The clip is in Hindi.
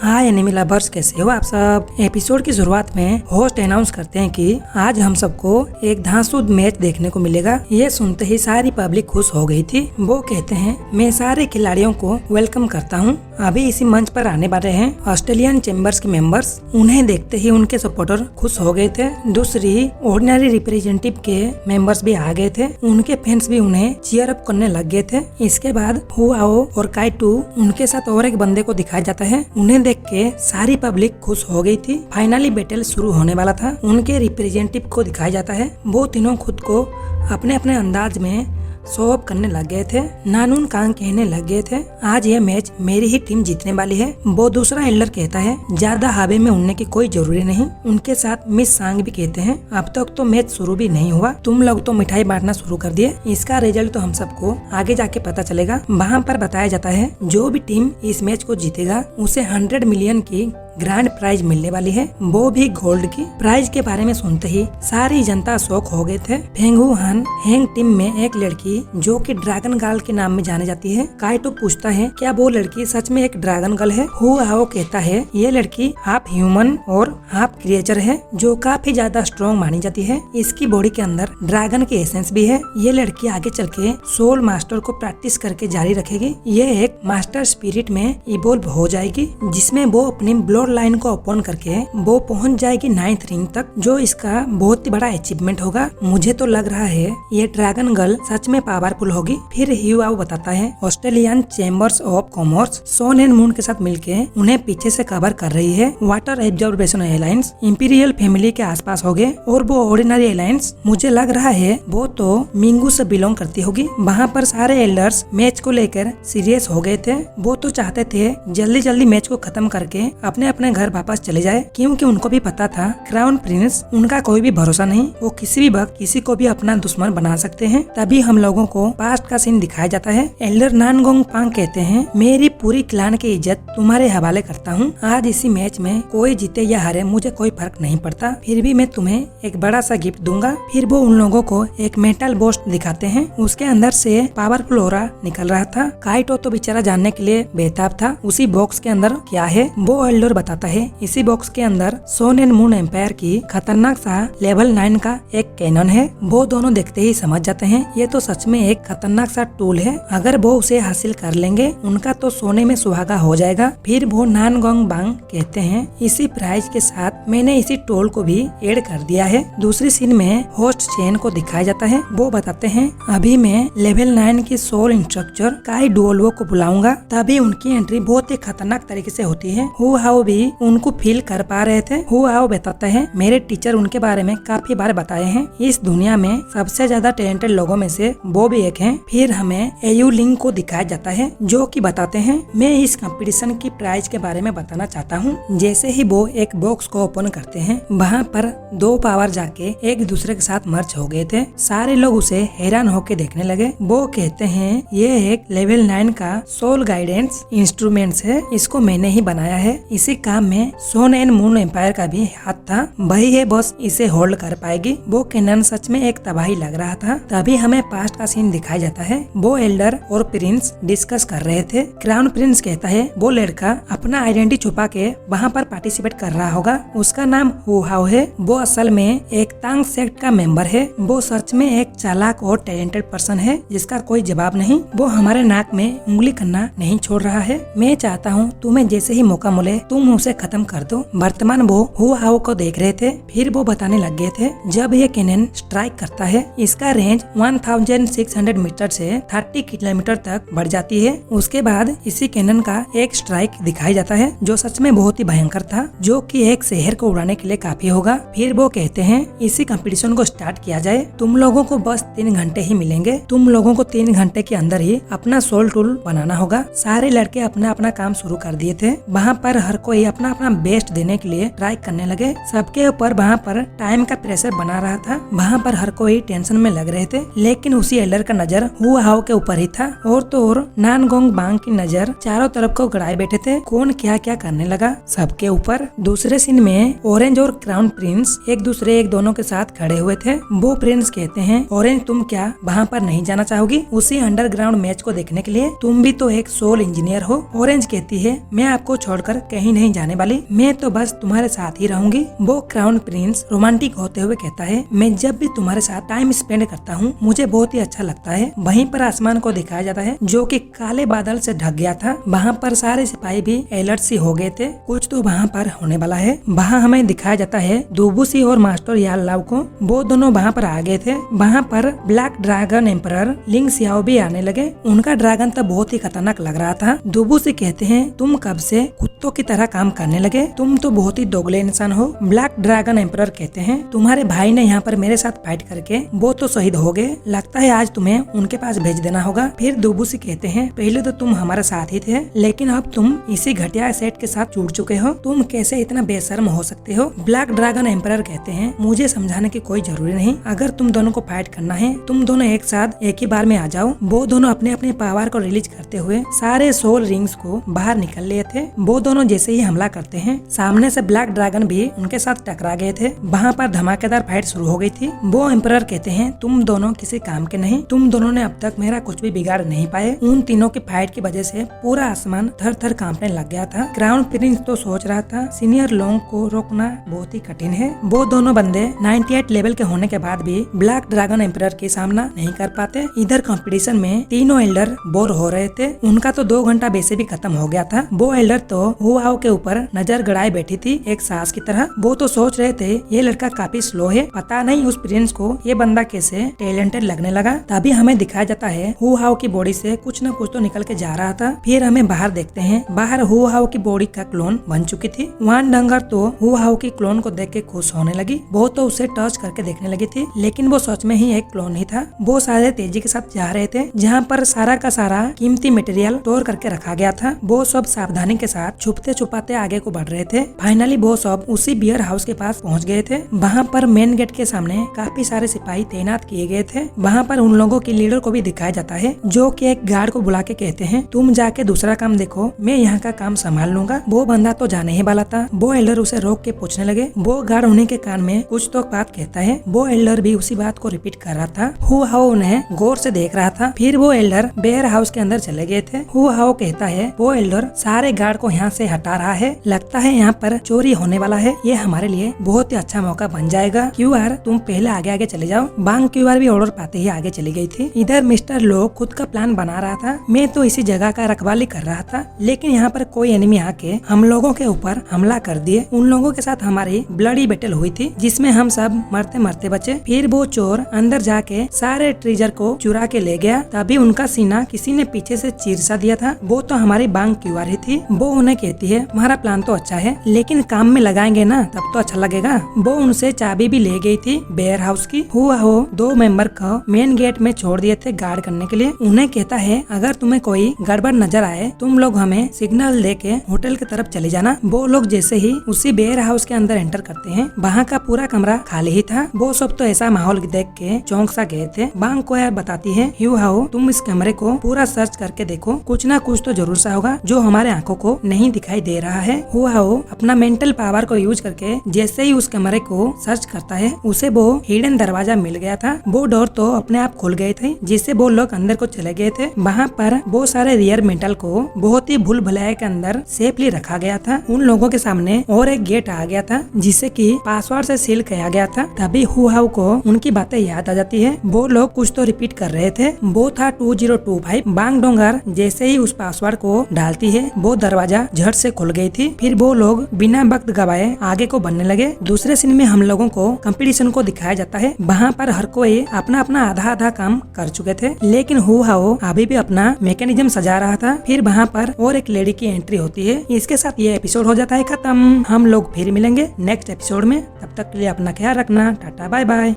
हाय एनिमी लवर्स, कैसे हो आप सब। एपिसोड की शुरुआत में होस्ट अनाउंस करते हैं कि आज हम सबको एक धांसू मैच देखने को मिलेगा। ये सुनते ही सारी पब्लिक खुश हो गई थी। वो कहते हैं मैं सारे खिलाड़ियों को वेलकम करता हूँ। अभी इसी मंच पर आने वाले हैं ऑस्ट्रेलियन चैम्बर्स के मेंबर्स। उन्हें देखते ही उनके सपोर्टर खुश हो गए थे। दूसरी ऑर्डिनरी रिप्रेजेंटेटिव के मेंबर्स भी आ गए थे। उनके फैंस भी उन्हें चीयर अप करने लग गए थे। इसके बाद हु आओ और काइटू उनके साथ और एक बंदे को दिखाया जाता है। उन्हें देख के सारी पब्लिक खुश हो गई थी। फाइनली बैटल शुरू होने वाला था। उनके रिप्रेजेंटेटिव को दिखाया जाता है। वो तीनों खुद को अपने अपने अंदाज में शो ऑफ करने लग गए थे। नानून कांग कहने लग गए थे आज ये मैच मेरी ही टीम जीतने वाली है। वो दूसरा एल्डर कहता है ज्यादा हवा में उड़ने की कोई जरूरी नहीं। उनके साथ मिस सांग भी कहते हैं अब तक तो मैच शुरू भी नहीं हुआ, तुम लोग तो मिठाई बांटना शुरू कर दिए। इसका रिजल्ट तो हम सबको आगे जाके पता चलेगा। वहाँ पर बताया जाता है जो भी टीम इस मैच को जीतेगा उसे 100 मिलियन की ग्रैंड प्राइज मिलने वाली है, वो भी गोल्ड की। प्राइज के बारे में सुनते ही सारी जनता शौक हो गए थे। फेंगू हान हैंग टीम में एक लड़की जो कि ड्रैगन गर्ल के नाम में जाने जाती है। काइटो पूछता है क्या वो लड़की सच में एक ड्रैगन गर्ल है। हु आओ कहता है ये लड़की हाफ ह्यूमन और हाफ क्रिएचर है जो काफी ज्यादा स्ट्रॉन्ग मानी जाती है। इसकी बॉडी के अंदर ड्रैगन की एसेंस भी है। ये लड़की आगे चल के सोल मास्टर को प्रैक्टिस करके जारी रखेगी। ये एक मास्टर स्पिरिट में इवॉल्व हो जाएगी जिसमें वो अपनी ब्लड लाइन को ओपन करके वो पहुंच जाएगी 9th रिंग तक, जो इसका बहुत ही बड़ा अचीवमेंट होगा। मुझे तो लग रहा है ये ड्रैगन गर्ल सच में पावरफुल होगी। फिर ह्यू आओ बताता है Australian chambers of commerce sun and moon के साथ मिलके उन्हें पीछे से कवर कर रही है। Water absorption alliance imperial family के आसपास हो गए और वो ऑर्डिनरी एलायंस मुझे लग रहा है वो तो मिंगू से बिलोंग करती होगी। वहाँ पर सारे एल्डर्स मैच को लेकर सीरियस हो गए थे। वो तो चाहते थे जल्दी जल्दी मैच को खत्म करके अपने अपने घर वापस चले जाए, क्योंकि उनको भी पता था क्राउन प्रिंस उनका कोई भी भरोसा नहीं, वो किसी भी वक्त किसी को भी अपना दुश्मन बना सकते हैं। तभी हम लोगों को पास्ट का सीन दिखाया जाता है। एल्डर नानगोंग पांग कहते हैं मेरी पूरी क्लान की इज्जत तुम्हारे हवाले करता हूँ। आज इसी मैच में कोई जीते या हारे मुझे कोई फर्क नहीं पड़ता, फिर भी मैं तुम्हें एक बड़ा सा गिफ्ट दूंगा। फिर वो उन लोगों को एक मेटल बोस्ट दिखाते हैं। उसके अंदर से पावरफुल ऑरा निकल रहा था। काइटो तो बेचारा जानने के लिए बेताब था उसी बॉक्स के अंदर क्या है। वो एल्डर बताता है इसी बॉक्स के अंदर सन एंड मून एम्पायर की खतरनाक सा लेवल 9 का एक कैनन है। वो दोनों देखते ही समझ जाते हैं ये तो सच में एक खतरनाक सा टूल है। अगर वो उसे हासिल कर लेंगे उनका तो सोने में सुहागा हो जाएगा। फिर वो नानगोंग बांग कहते हैं इसी प्राइज के साथ मैंने इसी टूल को भी ऐड कर दिया है। दूसरी सीन में होस्ट चेन को दिखाया जाता है। वो बताते हैं अभी मैं लेवल 9 की सोल इंस्ट्रक्चर काई डुओल्वो को बुलाऊंगा, तभी उनकी एंट्री बहुत ही खतरनाक तरीके से होती है। हु हाओ भी उनको फील कर पा रहे थे। हु आओ बताता है मेरे टीचर उनके बारे में काफी बार बताए हैं। इस दुनिया में सबसे ज्यादा टैलेंटेड लोगों में से वो भी एक हैं। फिर हमें एयू लिंग को दिखाया जाता है जो कि बताते हैं मैं इस कंपटीशन की प्राइज के बारे में बताना चाहता हूँ। जैसे ही वो एक बॉक्स को ओपन करते हैं वहाँ पर 2 पावर जाके एक दूसरे के साथ मर्ज हो गए थे। सारे लोग उसे हैरान होके देखने लगे। वो कहते हैं ये एक लेवल 9 का सोल गाइडेंस इंस्ट्रूमेंट्स है, इसको मैंने ही बनाया है। इसी काम में सन एंड मून एम्पायर का भी हाथ था, वही है बस इसे होल्ड कर पाएगी। वो कैनन सच में एक तबाही लग रहा था। तभी हमें पास्ट का सीन दिखाया जाता है। वो एल्डर और प्रिंस डिस्कस कर रहे थे। क्राउन प्रिंस कहता है वो लड़का अपना आइडेंटिटी छुपा के वहाँ पर पार्टिसिपेट कर रहा होगा, उसका नाम हु हाओ है। वो असल में एक तांग सेक्ट का मेंबर है। वो सच में एक चालाक और टैलेंटेड पर्सन है जिसका कोई जवाब नहीं। वो हमारे नाक में उंगली करना नहीं छोड़ रहा है। मैं चाहता हूँ तुम्हें जैसे ही मौका मिले तुम उसे खत्म कर दो। वर्तमान वो हु हाओ को देख रहे थे। फिर वो बताने लग गए थे जब ये कैनन स्ट्राइक करता है इसका रेंज 1600 मीटर से 30 किलोमीटर तक बढ़ जाती है। उसके बाद इसी कैनन का एक स्ट्राइक दिखाया जाता है जो सच में बहुत ही भयंकर था, जो कि एक शहर को उड़ाने के लिए काफी होगा। फिर वो कहते हैं इसी कंपटीशन को स्टार्ट किया जाए। तुम लोगों को बस 3 घंटे ही मिलेंगे। तुम लोगों को 3 घंटे के अंदर ही अपना सोल टूल बनाना होगा। सारे लड़के अपना अपना काम शुरू कर दिए थे। वहाँ पर हर कोई अपना अपना बेस्ट देने के लिए ट्राई करने लगे। सबके ऊपर वहाँ पर टाइम का प्रेशर बना रहा था। वहाँ पर हर कोई टेंशन में लग रहे थे, लेकिन उसी एल्डर का नजर हु हाओ के ऊपर ही था। और तो और नानगोंग बांग की नजर चारों तरफ को गड़ाए बैठे थे। कौन क्या क्या करने लगा सबके ऊपर। दूसरे सीन में ऑरेंज और क्राउन प्रिंस एक दोनों के साथ खड़े हुए थे। वो प्रिंस कहते हैं ऑरेंज तुम क्या वहाँ पर नहीं जाना चाहोगी उसी अंडरग्राउंड मैच को देखने के लिए? तुम भी तो एक सोल इंजीनियर हो। ऑरेंज कहती है मैं आपको छोड़कर कहीं नहीं नहीं जाने वाली, मैं तो बस तुम्हारे साथ ही रहूंगी। वो क्राउन प्रिंस रोमांटिक होते हुए कहता है, मैं जब भी तुम्हारे साथ टाइम स्पेंड करता हूँ मुझे बहुत ही अच्छा लगता है। वहीं पर आसमान को दिखाया जाता है जो कि काले बादल से ढक गया था। वहाँ पर सारे सिपाही भी अलर्ट सी हो गए थे, कुछ तो वहाँ पर होने वाला है। वहाँ हमें दिखाया जाता है दुबुसी और मास्टर याल लाव को, वो दोनों वहाँ पर आ गए थे। वहाँ पर ब्लैक ड्रैगन एम्परर लिंग सियाओ भी आने लगे। उनका ड्रैगन तो बहुत ही खतरनाक लग रहा था। दुबुसी कहते हैं, तुम कब से कुत्तों की तरह काम करने लगे, तुम तो बहुत ही दोगले इंसान हो। ब्लैक ड्रैगन एम्परर कहते हैं, तुम्हारे भाई ने यहाँ पर मेरे साथ फाइट करके वो तो शहीद हो गए, लगता है आज तुम्हें उनके पास भेज देना होगा। फिर दुबुसी कहते हैं, पहले तो तुम हमारे साथ ही थे, लेकिन अब तुम इसी घटिया सेट के साथ जुड़ चुके हो, तुम कैसे इतना बेशर्म हो सकते हो। ब्लैक ड्रैगन एम्परर कहते हैं, मुझे समझाने की कोई जरूरी नहीं, अगर तुम दोनों को फाइट करना है तुम दोनों एक साथ एक ही बार में आ जाओ। वो दोनों अपने अपने पावर को रिलीज करते हुए सारे सोल रिंग्स को बाहर निकल लिए थे। वो दोनों जैसे ही हमला करते हैं, सामने से ब्लैक ड्रैगन भी उनके साथ टकरा गए थे। वहाँ पर धमाकेदार फाइट शुरू हो गई थी। वो एम्परर कहते हैं, तुम दोनों किसी काम के नहीं, तुम दोनों ने अब तक मेरा कुछ भी बिगाड़ नहीं पाए। उन तीनों की फाइट की वजह से पूरा आसमान थर थर कांपने लग गया था। क्राउन प्रिंस तो सोच रहा था सीनियर लोगों को रोकना बहुत ही कठिन है। वो दोनों बंदे 98 लेवल के होने के बाद भी ब्लैक ड्रैगन एम्परर के सामना नहीं कर पाते। इधर कंपटीशन में तीनों एल्डर बोर हो रहे थे, उनका तो 2 घंटा वैसे भी खत्म हो गया था। वो एल्डर तो हुआओ के ऊपर नजर गड़ाए बैठी थी एक सास की तरह। वो तो सोच रहे थे ये लड़का काफी स्लो है, पता नहीं उस प्रिंस को ये बंदा कैसे टैलेंटेड लगने लगा। तभी हमें दिखाया जाता है हुआओ की बॉडी से कुछ न कुछ तो निकल के जा रहा था। फिर हमें बाहर देखते हैं, बाहर हुआओ की बॉडी का क्लोन बन चुकी थी। वान डंगर तो हुआओ की क्लोन को देख के खुश होने लगी, वो तो उसे टच करके देखने लगी थी, लेकिन वो सच में ही एक क्लोन ही था। वो सारे तेजी के साथ जा रहे थे जहाँ पर सारा का सारा कीमती मटेरियल स्टोर करके रखा गया था। वो सब सावधानी के साथ छुपते छुपाते आगे को बढ़ रहे थे। फाइनली वो सब उसी बियर हाउस के पास पहुँच गए थे। वहाँ पर मेन गेट के सामने काफी सारे सिपाही तैनात किए गए थे। वहाँ पर उन लोगों के लीडर को भी दिखाया जाता है जो कि एक गार्ड को बुला के कहते हैं, तुम जाके दूसरा काम देखो, मैं यहाँ का काम संभाल लूंगा। वो बंदा तो जाने ही वाला था। वो एल्डर उसे रोक के पूछने लगे। वो गार्ड उन्हीं के कान में कुछ तो बात कहता है। वो एल्डर भी उसी बात को रिपीट कर रहा था। हुआओ उन्हें गौर से देख रहा था। फिर वो एल्डर बेयर हाउस के अंदर चले गए थे। हुआओ कहता है, वो एल्डर सारे गार्ड को यहाँ से हटा रहा है, लगता है यहाँ पर चोरी होने वाला है, ये हमारे लिए बहुत ही अच्छा मौका बन जाएगा। क्यूआर तुम पहले आगे आगे चले जाओ। बांग क्यूआर भी ऑर्डर पाते ही आगे चली गई थी। इधर मिस्टर लो खुद का प्लान बना रहा था, मैं तो इसी जगह का रखवाली कर रहा था, लेकिन यहाँ पर कोई एनिमी आके हम लोगों के ऊपर हमला कर दिए। उन लोगों के साथ हमारी ब्लडी बैटल हुई थी जिसमें हम सब मरते मरते बचे। फिर वो चोर अंदर जाके सारे ट्रेजर को चुरा के ले गया। तभी उनका सीना किसी ने पीछे से चीर सा दिया था। वो तो हमारी बांग क्यूआर ही थी। वो उन्हें कहती है, तुम्हारा प्लान तो अच्छा है, लेकिन काम में लगाएंगे ना तब तो अच्छा लगेगा। वो उनसे चाबी भी ले गई थी बेयर हाउस की। हुआओ 2 मेंबर को मेन गेट में छोड़ दिए थे गार्ड करने के लिए। उन्हें कहता है, अगर तुम्हें कोई गड़बड़ नजर आए तुम लोग हमें सिग्नल देके होटल की तरफ चले जाना। वो लोग जैसे ही उसी बेयर हाउस के अंदर एंटर करते हैं, वहाँ का पूरा कमरा खाली ही था। वो सब तो ऐसा माहौल देख के चौंक सा गए थे। बांग को यार बताती है, हुआओ तुम इस कमरे को पूरा सर्च करके देखो, कुछ ना कुछ तो जरूर सा होगा जो हमारे आंखों को नहीं दिखाई दे रहा है। हुआओ अपना मेंटल पावर को यूज करके जैसे ही उस कमरे को सर्च करता है, उसे वो हिडन दरवाजा मिल गया था। वो डोर तो अपने आप खुल गए थे जिससे वो लोग अंदर को चले गए थे। वहाँ पर वो सारे रियर मेटल को बहुत ही भूल भुलैया के अंदर सेफली रखा गया था। उन लोगों के सामने और एक गेट आ गया था जिसे कि पासवर्ड से सील किया गया था। तभी हुआओ को उनकी बातें याद आ जाती है। वो लोग कुछ तो रिपीट कर रहे थे, वो था 2025। बांग डोंगर जैसे ही उस पासवर्ड को डालती है, वो दरवाजा झट से खुल गई थी। फिर वो लोग बिना वक्त गवाए आगे को बढ़ने लगे। दूसरे सीन में हम लोगों को कंपटीशन को दिखाया जाता है। वहाँ पर हर कोई अपना अपना आधा आधा काम कर चुके थे, लेकिन हुआओ अभी भी अपना मैकेनिज्म सजा रहा था। फिर वहाँ पर और एक लेडी की एंट्री होती है। इसके साथ ये एपिसोड हो जाता है खत्म। हम लोग फिर मिलेंगे नेक्स्ट एपिसोड में, तब तक के लिए अपना ख्याल रखना। Tata bye bye.